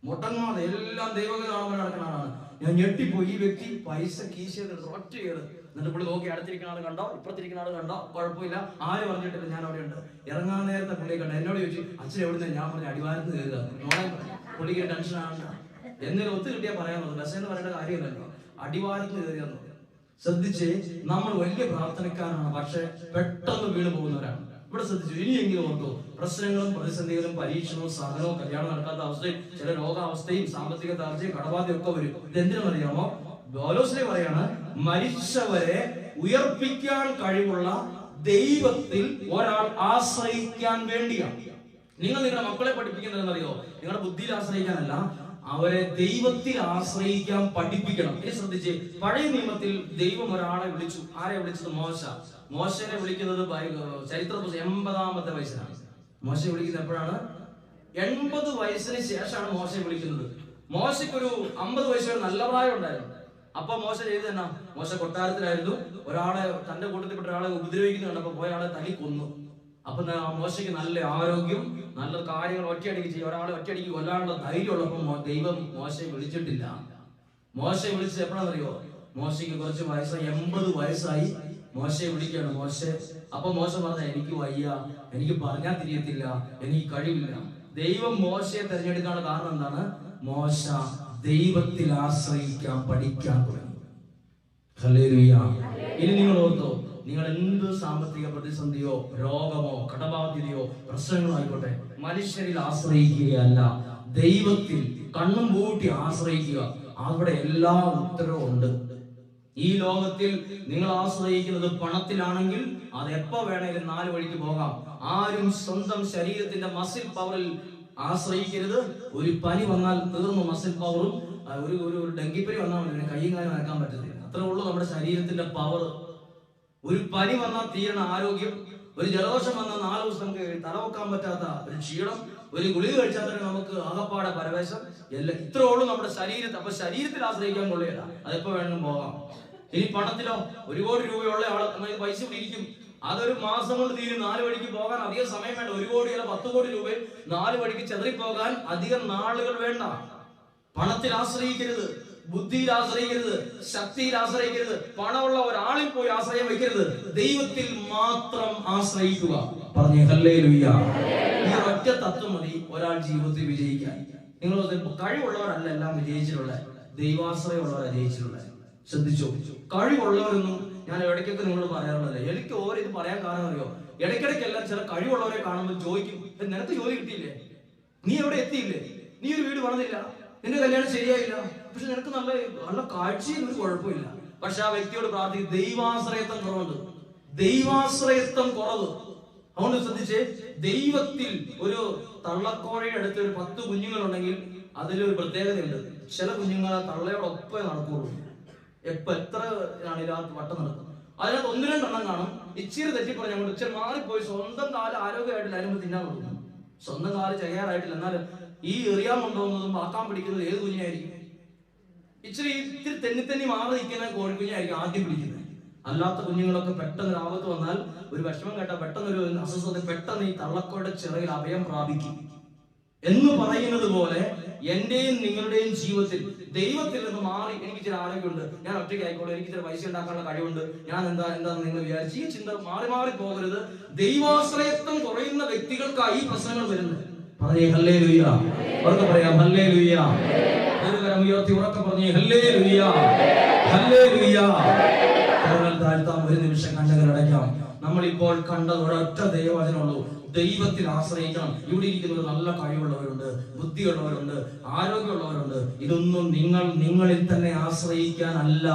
മുടങ്ങാതെ എല്ലാം ദൈവങ്ങൾ കാണുമ്പോൾ നടക്കുന്ന ആളാണ്. ഞാൻ ഞെട്ടിപ്പോയി. ഈ വ്യക്തി പൈസ കീശയെടുത്ത് ഒറ്റ കയറ്. എന്നിട്ട് പുള്ളി നോക്കി, അടുത്തിരിക്കുന്ന ആൾ കണ്ടോ, ഇപ്പുറത്തിരിക്കുന്ന ആൾ കണ്ടോ, കുഴപ്പമില്ല, ആര് പറഞ്ഞിട്ടില്ല, ഞാൻ അവിടെ ഉണ്ട്. ഇറങ്ങാൻ നേരത്തെ പുള്ളിയെ കണ്ട എന്നോട് ചോദിച്ചു, അച്ഛൻ എവിടുന്ന? ഞാൻ പറഞ്ഞു, അടിവാരത്ത് കയറുക. പുള്ളിക്ക് ടെൻഷൻ ആണ്. എന്നൊരു ഒത്തു കിട്ടിയാൽ പറയാനുള്ളത്, ബസ് എന്ന് പറയേണ്ട കാര്യമല്ലല്ലോ, അടിവാരത്ത് കയറിയെന്ന്. ശ്രദ്ധിച്ച്, നമ്മൾ വലിയ പ്രാർത്ഥനക്കാരാണ്, പക്ഷെ പെട്ടെന്ന് വീണ് പോകുന്നവരാണ്. ഇവിടെ ശ്രദ്ധിച്ചു, ഇനിയെങ്കിലും ഓർക്കൂ, പ്രശ്നങ്ങളും പ്രതിസന്ധികളും പരീക്ഷണവും സഹനവും കല്യാണം നടക്കാത്ത അവസ്ഥയും ചില രോഗാവസ്ഥയും സാമ്പത്തിക തകർച്ചയും കടബാധയും ഒക്കെ വരും. ഇതെന്തിനാണെന്നറിയാമോ? പൗലോസ്ലീഹ പറയാണ്, മരിച്ചവരെ ഉയർപ്പിക്കാൻ കഴിവുള്ള ദൈവത്തിൽ ഒരാൾ ആശ്രയിക്കാൻ വേണ്ടിയാണ്. നിങ്ങൾ നിങ്ങളുടെ മക്കളെ പഠിപ്പിക്കുന്നതെന്നറിയോ? നിങ്ങളുടെ ബുദ്ധിയിൽ ആശ്രയിക്കാനല്ല, അവരെ ദൈവത്തിൽ ആശ്രയിക്കാൻ പഠിപ്പിക്കണം. ഇനി ശ്രദ്ധിച്ച്, പഴയ നിയമത്തിൽ ദൈവം ഒരാളെ വിളിച്ചു. ആരെ വിളിച്ചത്? മോശനെ വിളിക്കുന്നത് ചരിത്ര 80-ാമത്തെ വയസ്സിലാണ്. മോശയെ വിളിക്കുന്നത് എപ്പോഴാണ്? 80 വയസ്സിന് ശേഷമാണ് മോശയെ വിളിക്കുന്നത്. മോശയ്ക്കൊരു 50 വയസ്സ് വരെ നല്ല പ്രായം ഉണ്ടായിരുന്നു. അപ്പൊ മോശ ചെയ്ത് തന്നെ, മോശ കൊട്ടാരത്തിലായിരുന്നു, ഒരാളെ തന്റെ കൂട്ടത്തിൽപ്പെട്ട ഒരാളെ ഉപദ്രവിക്കുന്നു കണ്ടപ്പോ പോയ ആളെ തല്ലി കൊന്നു. അപ്പൊ മോശയ്ക്ക് നല്ല ആരോഗ്യം, നല്ല കാര്യങ്ങൾ ഒറ്റയടിക്ക് ചെയ്യും. ഒരാളെ ഒറ്റയടിക്ക് കൊല്ലാനുള്ള ധൈര്യം ഉള്ളപ്പോ ദൈവം മോശയെ വിളിച്ചിട്ടില്ല. മോശയെ വിളിച്ചത് എപ്പോഴാണെന്നറിയോ? മോശയ്ക്ക് കുറച്ച് വയസ്സായി, 80 വയസ്സായി. മോശയെ വിളിക്കുകയാണ്. അപ്പൊ മോശ പറഞ്ഞ, എനിക്ക് വയ്യ, എനിക്ക് പറഞ്ഞാൽ തിരിയത്തില്ല, എനിക്ക് കഴിവില്ല. ദൈവം മോശയെ തിരഞ്ഞെടുക്കാനുള്ള കാരണം എന്താണ്? മോശ ദൈവത്തിൽ ആശ്രയിക്കാൻ പഠിക്കാൻ തുടങ്ങി. ഹല്ലേലൂയ. ഇനി നിങ്ങൾ ഓർത്തോ, നിങ്ങൾ എന്ത് സാമ്പത്തിക പ്രതിസന്ധിയോ രോഗമോ കടബാധ്യതയോ പ്രശ്നങ്ങളോ ആയിക്കോട്ടെ, മനുഷ്യരിൽ ആശ്രയിക്കുകയല്ല, ദൈവത്തിൽ കണ്ണും പൂട്ടി ആശ്രയിക്കുക. അവിടെ എല്ലാ ഉത്തരവും ഉണ്ട്. ഈ ലോകത്തിൽ നിങ്ങൾ ആശ്രയിക്കുന്നത് പണത്തിലാണെങ്കിൽ അത് എപ്പോ വേണേലും 4 വഴിക്ക് പോകാം. ആരും സ്വന്തം ശരീരത്തിന്റെ മസിൽ പവറിൽ ആശ്രയിക്കരുത്. ഒരു പനി വന്നാൽ തീർന്നു മസിൽ പവറും. ഒരു ഡെങ്കിപ്പനി വന്നാൽ കയ്യും കാലും അനക്കാൻ പറ്റത്തില്ല. അത്രേ ഉള്ളൂ നമ്മുടെ ശരീരത്തിന്റെ പവർ. ഒരു പനി വന്നാൽ തീരണ ആരോഗ്യം, ഒരു ജലദോഷം വന്നാൽ 4 ദിവസം നമുക്ക് തലവെക്കാൻ പറ്റാത്ത ഒരു ക്ഷീണം, ഒരു ഗുളിക കഴിച്ചാൽ തന്നെ നമുക്ക് ആകപ്പാടെ പരവേശം, എല്ലാം ഇത്രേ ഉള്ളൂ നമ്മുടെ ശരീരത്തിൽ. അപ്പൊ ശരീരത്തിൽ ആശ്രയിക്കാൻ കൊള്ളിയല്ല, അതെപ്പോ വേണമെങ്കിലും പോകാം. ഇനി പണത്തിലോ 1 കോടി രൂപയുള്ള ആള് നമുക്ക് പൈസ ഇരിക്കും, അതൊരു മാസം കൊണ്ട് തീരും. 4 വഴിക്ക് പോകാൻ അധികം സമയം വേണ്ട. 1 കോടി അല്ല 10 കോടി രൂപ 4 വഴിക്ക് ചെതറിപ്പോകാൻ അധികം നാളുകൾ വേണ്ട. പണത്തിൽ ആശ്രയിക്കരുത്, ബുദ്ധിയിൽ ആശ്രയിക്കരുത്, ശക്തിയിൽ ആശ്രയിക്കരുത്, പണമുള്ള ഒരാളിൽ പോയി ആശ്രയം വയ്ക്കരുത്. ദൈവത്തിൽ മാത്രം ആശ്രയിക്കുക. പറഞ്ഞേ ഹല്ലേലൂയ. ഈ ഒറ്റ തത്വം മതി ഒരാൾ ജീവിതത്തിൽ വിജയിക്കാൻ. നിങ്ങൾ കഴിവുള്ളവരല്ല എല്ലാം വിജയിച്ചിട്ടുള്ളത്, ദൈവാശ്രയമുള്ളവരാണ് ജയിച്ചിട്ടുള്ളത്. ശ്രദ്ധിച്ചോ, കഴിവുള്ളവരൊന്നും ഞാൻ ഇടയ്ക്കൊക്കെ നിങ്ങൾ പറയാറുള്ളത്. എനിക്ക് ഓരോ ഇത് പറയാൻ കാരണം അറിയോ? ഇടയ്ക്കിടയ്ക്കെല്ലാം ചില കഴിവുള്ളവരെ കാണുമ്പോൾ ചോദിക്കും, നിനക്ക് ജോലി കിട്ടിയില്ലേ, നീ എവിടെ എത്തിയില്ലേ, നീ ഒരു വീട് പണിതില്ല, നിന്റെ കല്യാണം ശരിയായില്ല, പക്ഷെ നിനക്ക് നല്ല കാഴ്ചയിൽ ഒരു കുഴപ്പമില്ല. പക്ഷെ ആ വ്യക്തിയോട് പ്രാർത്ഥിക്കും, ദൈവാശ്രയത്വം കുറവുണ്ട്, ദൈവാശ്രയത്വം കുറവ്. അതുകൊണ്ട് ശ്രദ്ധിച്ച്, ദൈവത്തിൽ ഒരു തള്ളക്കോഴയുടെ അടുത്ത് ഒരു 10 കുഞ്ഞുങ്ങളുണ്ടെങ്കിൽ അതിലൊരു പ്രത്യേകതയുണ്ട്. ചില കുഞ്ഞുങ്ങൾ ആ തള്ളയോടൊപ്പേ നടക്കുള്ളൂ. എത്ര ആണെങ്കിലും വട്ടം നടക്കും. അതിനകത്ത് 1-2 എണ്ണം കാണും, ഇച്ചിരി തെറ്റിപ്പറഞ്ഞ ഇച്ചിരി മാറിപ്പോയി സ്വന്തം കാല് ആരോഗ്യമായിട്ടില്ല, അതിന് തിന്നാൻ കൊടുക്കും. സ്വന്തം കാല് ചെയ്യാറായിട്ടില്ല, എന്നാൽ ഈ എറിയാൻ കൊണ്ടുപോകുന്നതും വാക്കാൻ പിടിക്കുന്നത് ഏത് കുഞ്ഞായിരിക്കും? ഇത്തിരി തെന്നി മാറി നിൽക്കുന്ന കോഴിക്കുഞ്ഞായിരിക്കും ആദ്യം പിടിക്കുന്നത്. അല്ലാത്ത കുഞ്ഞുങ്ങളൊക്കെ പെട്ടെന്ന് ആപത്ത് വന്നാൽ, ഒരു വിഷമം കേട്ടാൽ പെട്ടെന്നൊരു അസ്വസ്ഥത, പെട്ടെന്ന് ഈ തള്ളക്കോയുടെ ചിറകിൽ അഭയം പ്രാപിക്കും. എന്ന് പറയുന്നത് പോലെ എന്റെയും നിങ്ങളുടെയും ജീവിതത്തിൽ ദൈവത്തിൽ നിന്ന് മാറി, എനിക്ക് ചില ആരോഗ്യമുണ്ട്, ഞാൻ ഒറ്റയ്ക്ക് ആയിക്കോളൂ, എനിക്ക് ചില പൈസ ഉണ്ടാക്കാനുള്ള കഴിവുണ്ട്, ഞാൻ എന്താന്ന് നിങ്ങൾ വിചാരിച്ച് ഈ ചിന്ത മാറി പോകരുത്. ദൈവാശ്രയത്വം കുറയുന്ന വ്യക്തികൾക്കായി ഈ പ്രശ്നങ്ങൾ വരുന്നത്. പറഞ്ഞേ ഹല്ലേലൂയ. ഉറക്കെ പറയാം ഹല്ലേലൂയ. ഒരു കരം ഉയർത്തി ഉറക്കെ പറഞ്ഞേ ഹല്ലേലൂയ, ഹല്ലേലൂയ. താഴ്ത്താം, ഒരു നിമിഷം കണ്ണുകൾ അടയ്ക്കാം. നമ്മളിപ്പോൾ കണ്ടത് ഒരൊറ്റ ദൈവവചനമുള്ളൂ, ദൈവത്തിൽ ആശ്രയിക്കണം. ഇവിടെ ഇരിക്കുന്നവർ നല്ല കഴിവുള്ളവരുണ്ട്, ബുദ്ധിയുള്ളവരുണ്ട്, ആരോഗ്യമുള്ളവരുണ്ട്. ഇതൊന്നും നിങ്ങളിൽ തന്നെ ആശ്രയിക്കാനല്ല.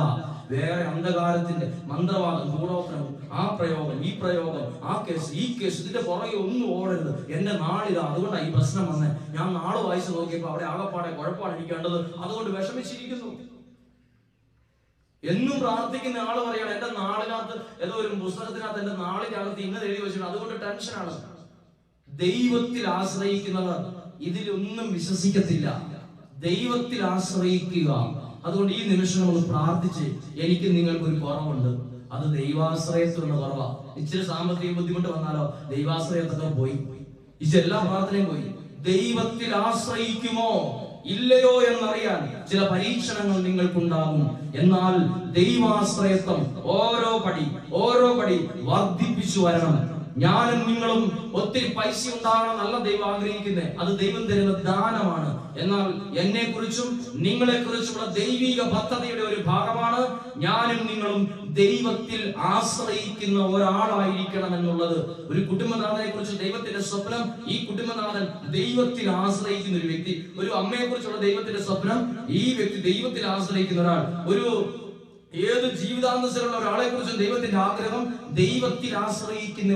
വേറെ അന്ധകാരത്തിന്റെ മന്ത്രവാദം, ഗൂഢോത്രം, ആ പ്രയോഗം, ഈ പ്രയോഗം, ആ കേസ്, ഈ കേസ്, ഇതിന്റെ പുറകെ ഒന്നും ഓടരുത്. എന്റെ നാളിതാ, അതുകൊണ്ടാണ് ഈ പ്രശ്നം വന്നത്. ഞാൻ നാള് വായിച്ചു നോക്കിയപ്പോ അവിടെ ആകപ്പാടെ കുഴപ്പമാണ് എനിക്ക് കണ്ടത്, അതുകൊണ്ട് വിഷമിച്ചിരിക്കുന്നു എന്നും പ്രാർത്ഥിക്കുന്ന ആള് പറയണം, എന്റെ നാളിനകത്ത് ഏതോ ഒരു പുസ്തകത്തിനകത്ത് എന്റെ നാളിനകത്ത് ഇന്നത് എഴുതി വെച്ചിട്ടുണ്ട്, അതുകൊണ്ട് ടെൻഷനാണ്. ദൈവത്തിൽ ആശ്രയിക്കുന്നവർ ഇതിലൊന്നും വിശ്വസിക്കത്തില്ല. ദൈവത്തിൽ ആശ്രയിക്കുക. അതുകൊണ്ട് ഈ നിമിഷം നമ്മൾ പ്രാർത്ഥിച്ച്, എനിക്ക് നിങ്ങൾക്ക് ഒരു കുറവുണ്ട്, അത് ദൈവാശ്രയത്തിലുള്ള കുറവാ. ഇച്ചിരി സാമ്പത്തിക ബുദ്ധിമുട്ട് വന്നാലോ ദൈവാശ്രയത്തൊക്കെ പോയി, എല്ലാ പ്രാർത്ഥനയും പോയി. ദൈവത്തിൽ ആശ്രയിക്കുമോ ഇല്ലയോ എന്നറിയാൻ ചില പരീക്ഷണങ്ങൾ നിങ്ങൾക്കുണ്ടാകും. എന്നാൽ ദൈവാശ്രയത്വം ഓരോ പടി വർദ്ധിപ്പിച്ചു വരണം. ഞാനും നിങ്ങളും ഒത്തിരി പൈസ ഉണ്ടാകണം നല്ല ദൈവം ആഗ്രഹിക്കുന്നത്, അത് ദൈവം തരുന്ന ദാനമാണ്. എന്നാൽ എന്നെ കുറിച്ചും നിങ്ങളെ കുറിച്ചുള്ള ദൈവിക പദ്ധതിയുടെ ഒരു ഭാഗമാണ് ഞാനും നിങ്ങളും ദൈവത്തിൽ ആശ്രയിക്കുന്ന ഒരാളായിരിക്കണം എന്നുള്ളത്. ഒരു കുടുംബനാഥനെ കുറിച്ച് ദൈവത്തിന്റെ സ്വപ്നം, ഈ കുടുംബനാഥൻ ദൈവത്തിൽ ആശ്രയിക്കുന്ന ഒരു വ്യക്തി. ഒരു അമ്മയെ കുറിച്ചുള്ള ദൈവത്തിന്റെ സ്വപ്നം, ഈ വ്യക്തി ദൈവത്തിൽ ആശ്രയിക്കുന്ന ഒരാൾ. ഒരു ഏത് ജീവിതാന്തസ്സിലുള്ള ഒരാളെ കുറിച്ചും ദൈവത്തിന്റെ ആഗ്രഹം, ദൈവത്തിൽ ആശ്രയിക്കുന്ന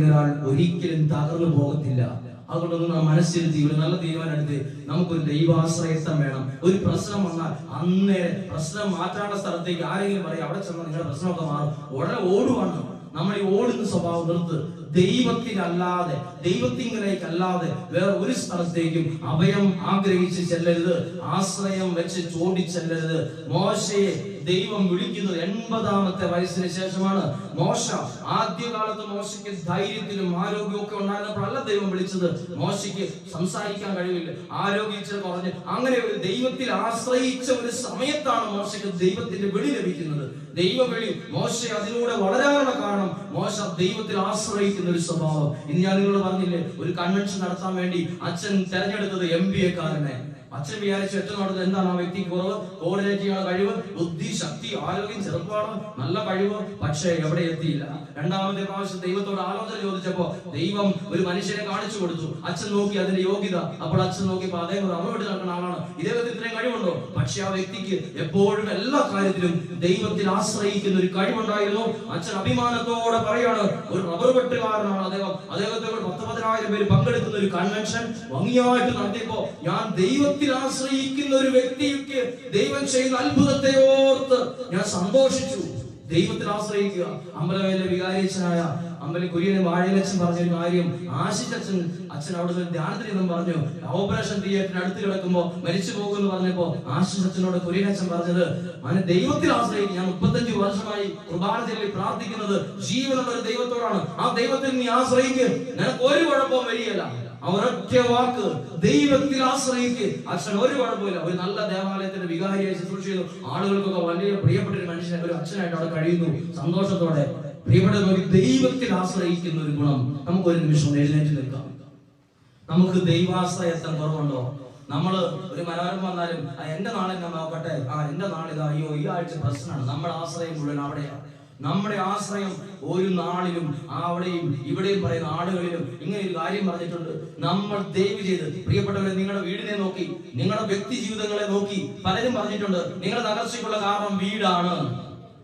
ഒരാൾ ഒരിക്കലും തകർന്നു പോകത്തില്ല. അതുകൊണ്ടൊന്നും നാം മനസ്സിരുത്തി ഒരു നല്ല തീരുമാനം എടുത്ത് നമുക്കൊരു ദൈവാശ്രയത്വം വേണം. ഒരു പ്രശ്നം വന്നാൽ അന്നേരം പ്രശ്നം മാറ്റാനുള്ള സ്ഥലത്തേക്ക് ആരെങ്കിലും പറയും അവിടെ ചെന്നാൽ നിങ്ങളുടെ പ്രശ്നമൊക്കെ മാറും, ഉടനെ ഓടുവാണ്. നമ്മൾ ഈ ഓടുന്ന സ്വഭാവം നിർത്ത്. ദൈവത്തിനല്ലാതെ, ദൈവത്തിങ്കലേക്കല്ലാതെ വേറെ ഒരു സ്ഥലത്തേക്കും അഭയം ആഗ്രഹിച്ച് ചെല്ലരുത്, ആശ്രയം വെച്ച് ചോടി ചെല്ലരുത്. മോശയെ ദൈവം വിളിക്കുന്നത് 80-ാമത്തെ വയസ്സിന് ശേഷമാണ്. മോശ ആദ്യകാലത്ത് മോശയ്ക്ക് ധൈര്യത്തിലും ആരോഗ്യവും ഒക്കെ ഉണ്ടായിരുന്നപ്പോഴല്ല ദൈവം വിളിച്ചത്. മോശയ്ക്ക് സംസാരിക്കാൻ കഴിവില്ല, ആരോഗ്യം കുറഞ്ഞ്, അങ്ങനെ ഒരു ദൈവത്തിൽ ആശ്രയിച്ച ഒരു സമയത്താണ് മോശയ്ക്ക് ദൈവത്തിന്റെ വിളി ലഭിക്കുന്നത്. ദൈവവിളി മോശ അതിലൂടെ വളരാനുള്ള കാരണം മോശ ദൈവത്തിൽ ആശ്രയിക്കുന്ന ഒരു സ്വഭാവം. ഇന്ന് ഞാൻ നിങ്ങളോട് പറഞ്ഞില്ലേ, ഒരു കൺവെൻഷൻ നടത്താൻ വേണ്ടി അച്ഛൻ തെരഞ്ഞെടുത്തത് MBA-കാരനെ. അച്ഛൻ വിചാരിച്ചു ഏറ്റവും നടന്നത് എന്താണ് ആ വ്യക്തി കുറവ്, കോർഡിനേറ്റ് ചെയ്യാനുള്ള കഴിവ്, ബുദ്ധി, ശക്തി, ആരോഗ്യം, ചെറുപ്പമാണ്, നല്ല കഴിവ്. പക്ഷേ എവിടെ എത്തിയില്ല. രണ്ടാമത്തെ പ്രാവശ്യം ദൈവത്തോട് ആലോചന ചോദിച്ചപ്പോ ദൈവം ഒരു മനുഷ്യനെ കാണിച്ചു കൊടുത്തു. അച്ഛൻ നോക്കി അതിന്റെ യോഗ്യത. അപ്പോൾ അച്ഛൻ നോക്കിയപ്പോ അദ്ദേഹം അറുപടി നടക്കുന്ന ആളാണ്, ഇദ്ദേഹത്തിന് ഇത്രയും കഴിവുണ്ടോ? പക്ഷെ ആ വ്യക്തിക്ക് എപ്പോഴും എല്ലാ കാര്യത്തിലും ദൈവത്തിൽ ആശ്രയിക്കുന്ന ഒരു കഴിവുണ്ടായിരുന്നു. അച്ഛൻ അഭിമാനത്തോടെ പറയാണ്, ഒരു റബ്ബർ വെട്ടുകാരനാണ് അദ്ദേഹം. അദ്ദേഹത്തെ 10,000 പേര് പങ്കെടുക്കുന്ന ഒരു കൺവെൻഷൻ ഭംഗിയായിട്ട് നടത്തിയപ്പോ ഞാൻ ദൈവത്തിൽ ആശ്രയിക്കുന്ന ഒരു വ്യക്തിക്ക് ദൈവം ചെയ്യുന്ന അത്ഭുതത്തെ ഓർത്ത് ഞാൻ സന്തോഷിച്ചു. ദൈവത്തിൽ ആശ്രയിക്കുക. അമ്പലവേലെ വികാരിച്ചനായ അമ്പലം കുര്യനും വാഴയിലച്ഛൻ പറഞ്ഞൊരു കാര്യം, ആശിച്ചച്ഛൻ അവിടെ ധ്യാനത്തിൽ നിന്നും പറഞ്ഞു, ഓപ്പറേഷൻ തിയേറ്ററിന് അടുത്ത് കിടക്കുമ്പോ മരിച്ചു പോകുമെന്ന് പറഞ്ഞപ്പോ ആശിച്ചച്ഛനോട് കുര്യനച്ഛൻ പറഞ്ഞത്, ദൈവത്തിൽ ആശ്രയിക്കും. ഞാൻ 35 വർഷമായി കുർബാനയിൽ പ്രാർത്ഥിക്കുന്നത് ജീവനുള്ള ഒരു ദൈവത്തോടാണ്. ആ ദൈവത്തിൽ നീ ആശ്രയിക്കുക, നിനക്ക് ഒരു കുഴപ്പവും വരികയില്ല. ഒരൊറ്റ വാക്ക്, ദൈവത്തിൽ ആശ്രയിക്ക്. അച്ഛൻ ഒരു കുഴപ്പമില്ല. ഒരു നല്ല ദേവാലയത്തിന്റെ വികാരിയായി ശുശ്രൂഷ ചെയ്തു. ആളുകൾക്കൊക്കെ വലിയ പ്രിയപ്പെട്ട ഒരു മനുഷ്യനെ, ഒരു അച്ഛനായിട്ട് അവിടെ കഴിയുന്നു സന്തോഷത്തോടെ. പ്രിയപ്പെട്ട ദൈവത്തിൽ ആശ്രയിക്കുന്ന ഒരു ഗുണം. നമുക്ക് ഒരു നിമിഷം എഴുന്നേറ്റ് നിൽക്കാം. നമുക്ക് ദൈവാശ്രയത്വം കുറവുണ്ടോ? നമ്മള് ഒരു മനോരമ വന്നാലും എന്റെ നാളെന്നെ നോക്കട്ടെ, എന്റെ നാളിതാ, അയ്യോ ഈ ആഴ്ച പ്രശ്നമാണ്. നമ്മുടെ ആശ്രയം മുഴുവൻ അവിടെയാണ്. നമ്മുടെ ആശ്രയം ഒരു നാളിലും അവിടെയും ഇവിടെയും പറയുന്ന ആളുകളിലും ഇങ്ങനെ ഒരു കാര്യം പറഞ്ഞിട്ടുണ്ട്. നമ്മൾ ദയവ് ചെയ്ത് പ്രിയപ്പെട്ടവരെ, നിങ്ങളുടെ വീടിനെ നോക്കി, നിങ്ങളുടെ വ്യക്തി ജീവിതങ്ങളെ നോക്കി പലരും പറഞ്ഞിട്ടുണ്ട്, നിങ്ങളുടെ തകർച്ചയ്ക്കുള്ള കാരണം വീടാണ്,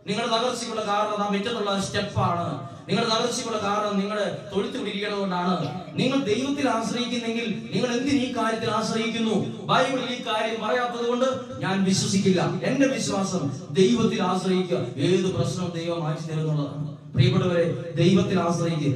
നിങ്ങളുടെ തകർച്ചയ്ക്കുള്ള കാരണം ആ മുറ്റത്തുള്ള സ്റ്റെപ്പാണ്, നിങ്ങളുടെ തകർച്ചയ്ക്കുള്ള കാരണം നിങ്ങളുടെ തൊഴുത്ത് പിടിക്കുന്നത് കൊണ്ടാണ്. നിങ്ങൾ ദൈവത്തിൽ ആശ്രയിക്കുന്നെങ്കിൽ നിങ്ങൾ എന്തിന് ഈ കാര്യത്തിൽ ആശ്രയിക്കുന്നു? ബൈബിളിൽ ഈ കാര്യം പറയാത്തത് കൊണ്ട് ഞാൻ വിശ്വസിക്കില്ല. എന്റെ വിശ്വാസം ദൈവത്തിൽ ആശ്രയിക്കുക. ഏത് പ്രശ്നവും ദൈവം മാറ്റി തരുന്നുള്ളതാണ്. പ്രിയപ്പെട്ടവരെ, ദൈവത്തിൽ ആശ്രയിക്കുക.